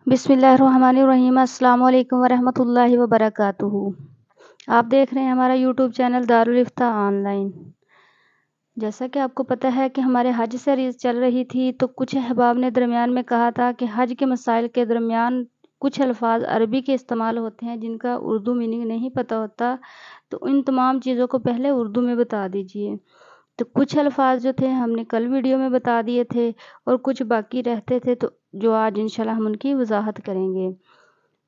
बिस्मिल्लाहिर्रहमानिर्रहीम। अस्सलाम वालेकुम वरहमतुल्लाहि वबरकातुहू। आप देख रहे हैं हमारा यूट्यूब चैनल दारुल इफ्ता ऑनलाइन। जैसा कि आपको पता है कि हमारे हज सीरीज़ चल रही थी, तो कुछ अहबाब ने दरमियान में कहा था कि हज के मसाइल के दरमियान कुछ अल्फाज अरबी के इस्तेमाल होते हैं जिनका उर्दू मीनिंग नहीं पता होता, तो इन तमाम चीज़ों को पहले उर्दू में बता दीजिए। तो कुछ अल्फाज जो थे हमने कल वीडियो में बता दिए थे और कुछ बाकी रहते थे, तो जो आज इंशाल्लाह हम उनकी वजाहत करेंगे।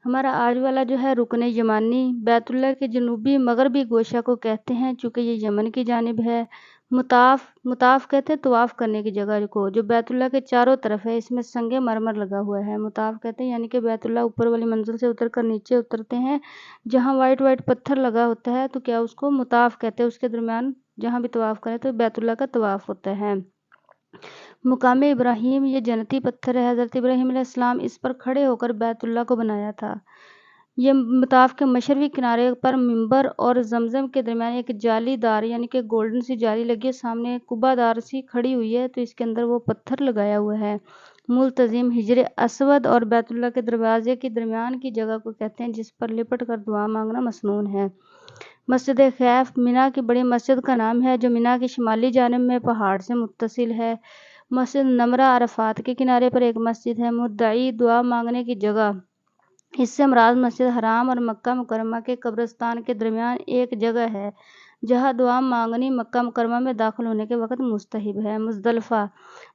हमारा आज वाला जो है रुकन यमानी बैतुल्लाह के जनूबी मगरबी गोशा को कहते हैं, चूँकि ये यमन की जानिब है। मुताफ कहते हैं तवाफ़ करने की जगह को, जो बैतुल्लाह के चारों तरफ है। इसमें संगे मरमर लगा हुआ है। मुताफ कहते हैं यानी कि बैतुल्लाह ऊपर वाली मंजिल से उतर कर नीचे उतरते हैं, जहाँ वाइट वाइट पत्थर लगा होता है, तो क्या उसको मुताफ कहते हैं। उसके दरमियान जहाँ भी तवाफ़ करें तो बैतुल्लाह का तवाफ़ होता है। मुकाम इब्राहीम ये जन्नती पत्थर है। हज़रत इब्राहीम अलैहिस्सलाम इस पर खड़े होकर बैतुल्लाह को बनाया था। ये मुताफ के मशरक़ी किनारे पर मिंबर और जमजम के दरमियान एक जालीदार यानी कि गोल्डन सी जाली लगी है। सामने कुबादार सी खड़ी हुई है, तो इसके अंदर वो पत्थर लगाया हुआ है। मुल्तज़िम हिजर असवद और बैतुल्लाह के दरवाजे के दरमियान की जगह को कहते हैं, जिस पर लिपट कर दुआ मांगना मसनून है। मस्जिद खैफ मिना की बड़ी मस्जिद का नाम है, जो मिना की शिमाली जानिब में पहाड़ से मुत्तसिल है। मस्जिद नमरा अरफात के किनारे पर एक मस्जिद है। मुद्दई दुआ मांगने की जगह, इससे मुराद मस्जिद हराम और मक्का मुकरमा के कब्रिस्तान के दरमियान एक जगह है, जहाँ दुआ मांगनी मक्का मुकरमा में दाखिल होने के वक़्त मुस्तहिब है। मुज़दलिफ़ा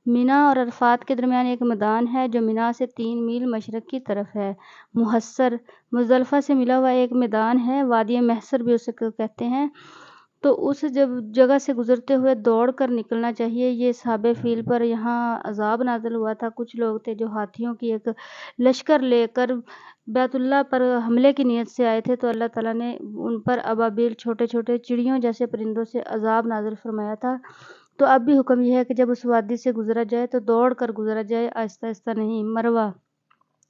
मिना और अरफात के दरमियान एक मैदान है, जो मिना से 3 मील मशरक़ की तरफ है। मुहस्सर मुज़दलिफ़ा से मिला हुआ एक मैदान है, वादी महसर भी उसे कहते हैं। तो उस जगह से गुजरते हुए दौड़ कर निकलना चाहिए। ये असहाबे फील पर यहाँ अजाब नाज़िल हुआ था। कुछ लोग थे जो हाथियों की एक लश्कर लेकर बैतुल्लाह पर हमले की नीयत से आए थे, तो अल्लाह ताला ने उन पर अबाबिल छोटे छोटे चिड़ियों जैसे परिंदों से अजाब नाज़िल फरमाया था। तो अब भी हुक्म यह है कि जब उस वादी से गुजरा जाए तो दौड़ कर गुजरा जाए, आहिस्ता आहिस्ता नहीं। मरवा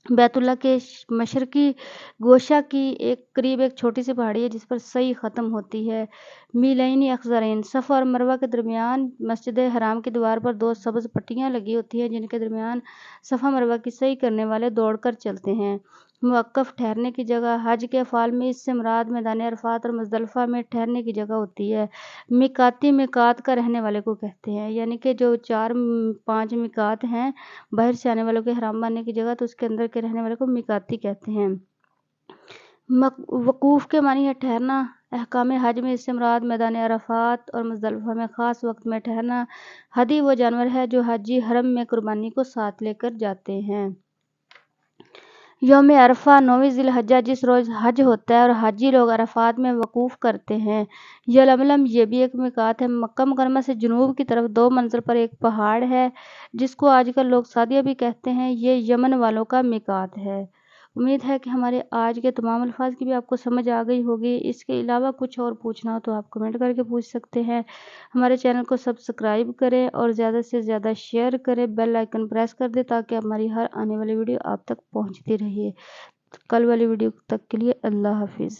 बैतुल्लाह के मशरक़ी गोशा की करीब एक छोटी सी पहाड़ी है, जिस पर सई ख़त्म होती है। मीलैनी अखज़रैन सफ़ा और मरवा के दरमियान मस्जिद हराम की दीवार पर 2 सब्ज़ पट्टियाँ लगी होती हैं, जिनके दरमियान सफ़ा मरवा की सई करने वाले दौड़कर चलते हैं। मुवक्क़फ़ ठहरने की जगह हज के अफ़ाल में इससे मुराद मैदान अरफ़ात और मुज़दलिफ़ा में ठहरने की जगह होती है। मिकाती मिकात का रहने वाले को कहते हैं, यानी कि जो 4-5 मिकात हैं बाहर से आने वालों के हराम बांधने की जगह, तो उसके अंदर के रहने वाले को मिकाती कहते हैं। वकूफ़ के मानी है ठहरना। अहकाम हज में इससे मुराद मैदान अरफ़ात और मुज़दलिफ़ा में ख़ास वक्त में ठहरना। हदी वो जानवर है जो हाजी हरम में कुर्बानी को साथ लेकर जाते हैं। यौम अरफा 9वीं ज़िलहज्जा जिस रोज़ हज होता है और हाजी लोग अरफात में वकूफ़ करते हैं। यलमलम ये भी एक मिकात है। मक्का मुकरमा से जुनूब की तरफ 2 मंजिल पर एक पहाड़ है, जिसको आजकल लोग सादिया भी कहते हैं। ये यमन वालों का मिकात है। उम्मीद है कि हमारे आज के तमाम अल्फाज की भी आपको समझ आ गई होगी। इसके अलावा कुछ और पूछना हो तो आप कमेंट करके पूछ सकते हैं। हमारे चैनल को सब्सक्राइब करें और ज़्यादा से ज़्यादा शेयर करें। बेल आइकन प्रेस कर दें ताकि हमारी हर आने वाली वीडियो आप तक पहुंचती रहे। कल वाली वीडियो तक के लिए अल्लाह हाफिज़।